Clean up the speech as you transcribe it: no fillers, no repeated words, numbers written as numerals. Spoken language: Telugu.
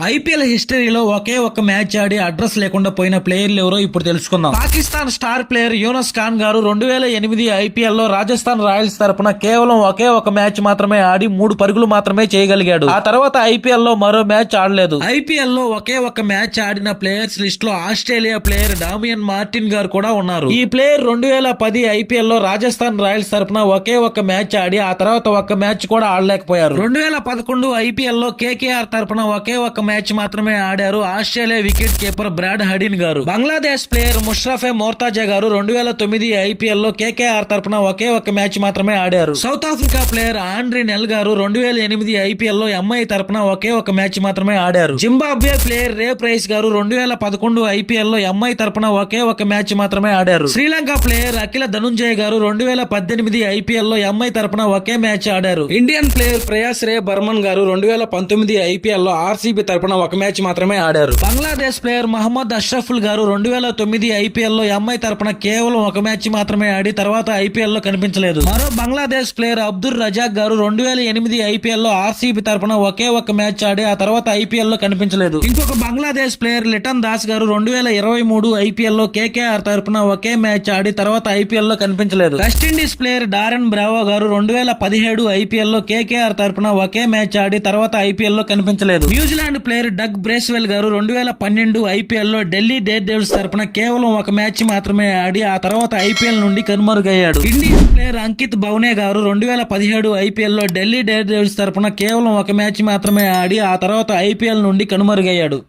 ఐపీఎల్ హిస్టరీలో ఒకే ఒక్క మ్యాచ్ ఆడి అడ్రస్ లేకుండా పోయిన ప్లేయర్లు ఎవరో ఇప్పుడు తెలుసుకుందాం. పాకిస్తాన్ స్టార్ ప్లేయర్ యూనస్ ఖాన్ గారు 2008 ఐపీఎల్ లో రాజస్థాన్ రాయల్స్ తరపున కేవలం ఒకే ఒక మ్యాచ్ మాత్రమే ఆడి 3 పరుగులు మాత్రమే చేయగలిగాడు. ఆ తర్వాత ఐపీఎల్ లో మరో మ్యాచ్ ఆడలేదు. ఐపీఎల్ లో ఒకే ఒక మ్యాచ్ ఆడిన ప్లేయర్స్ లిస్ట్ లో ఆస్ట్రేలియా ప్లేయర్ డామియన్ మార్టిన్ గారు కూడా ఉన్నారు. ఈ ప్లేయర్ 2010 ఐపీఎల్ లో రాజస్థాన్ రాయల్స్ తరపున ఒకే ఒక మ్యాచ్ ఆడి ఆ తర్వాత ఒక్క మ్యాచ్ కూడా ఆడలేకపోయారు. 2011 ఐపీఎల్ లో కేకేఆర్ తరపున ఒకే ఒక మ్యాచ్ మాత్రమే ఆడారు Australia wicket keeper Brad Haddin గారు. బంగ్లాదేశ్ ప్లేయర్ ముష్రఫే మోర్తాజా గారు 2009 ఐపీఎల్ లో కేకేఆర్ తరపున ఒకే ఒక మ్యాచ్ మాత్రమే ఆడారు. సౌత్ ఆఫ్రికా ప్లేయర్ ఆండ్రీ నెల్ గారు 2008 ఐపీఎల్ లో ఎంఐ తరపున ఒకే ఒక మ్యాచ్ మాత్రమే ఆడారు. జింబాబ్వే ప్లేయర్ రే ప్రైస్ గారు 2011 ఐపీఎల్ లో ఎంఐ తరపున ఒకే ఒక మ్యాచ్ మాత్రమే ఆడారు. శ్రీలంక ప్లేయర్ అఖిల ధనుంజయ గారు 2018 ఐపీఎల్ లో ఎంఐ తరపున ఒకే మ్యాచ్ ఆడారు. ఇండియన్ ప్లేయర్ ప్రయాస్ రే బర్మన్ గారు 2019 ఐపీఎల్ లో ఆర్సీబీ తరపున ఒక మ్యాచ్ మాత్రమే ఆడారు. బంగ్లాదేశ్ ప్లేయర్ మహమ్మద్ అష్రఫుల్ గారు 2009 ఐపీఎల్ లో ఎంఐ తరపున కేవలం ఒక మ్యాచ్ మాత్రమే ఆడి తర్వాత ఐపీఎల్ లో కనిపించలేదు. మరో బంగ్లాదేశ్ ప్లేయర్ అబ్దుల్ రజాక్ గారు 2008 ఐపీఎల్ లో ఆర్సీబీ తరపున ఒకే ఒక మ్యాచ్ ఆడి ఆ తర్వాత ఐపీఎల్ లో కనిపించలేదు. ఇంకొక బంగ్లాదేశ్ ప్లేయర్ లిటన్ దాస్ గారు 2023 ఐపీఎల్ లో కేకేఆర్ తరపున ఒకే మ్యాచ్ ఆడి తర్వాత ఐపీఎల్ లో కనిపించలేదు. వెస్టిండీస్ ప్లేయర్ డారెన్ బ్రావో గారు 2017 ఐపీఎల్ లో కేకేఆర్ తరపున ఒకే మ్యాచ్ ఆడి తర్వాత ఐపీఎల్ లో కనిపించలేదు. న్యూజిలాండ్ ప్లేయర్ డగ్ బ్రేస్వెల్ గారు 2012 ఐపీఎల్ లో ఢిల్లీ డేర్ డెవిల్స్ తరపున కేవలం ఒక మ్యాచ్ మాత్రమే ఆడి ఆ తర్వాత ఐపీఎల్ నుండి కనుమరుగయ్యాడు. ఇండియన్ ప్లేయర్ అంకిత్ బౌనే గారు 2017 ఐపీఎల్ లో ఢిల్లీ డేర్ డెవిల్స్ తరపున కేవలం ఒక మ్యాచ్ మాత్రమే ఆడి ఆ తర్వాత ఐపీఎల్ నుండి కనుమరుగయ్యాడు.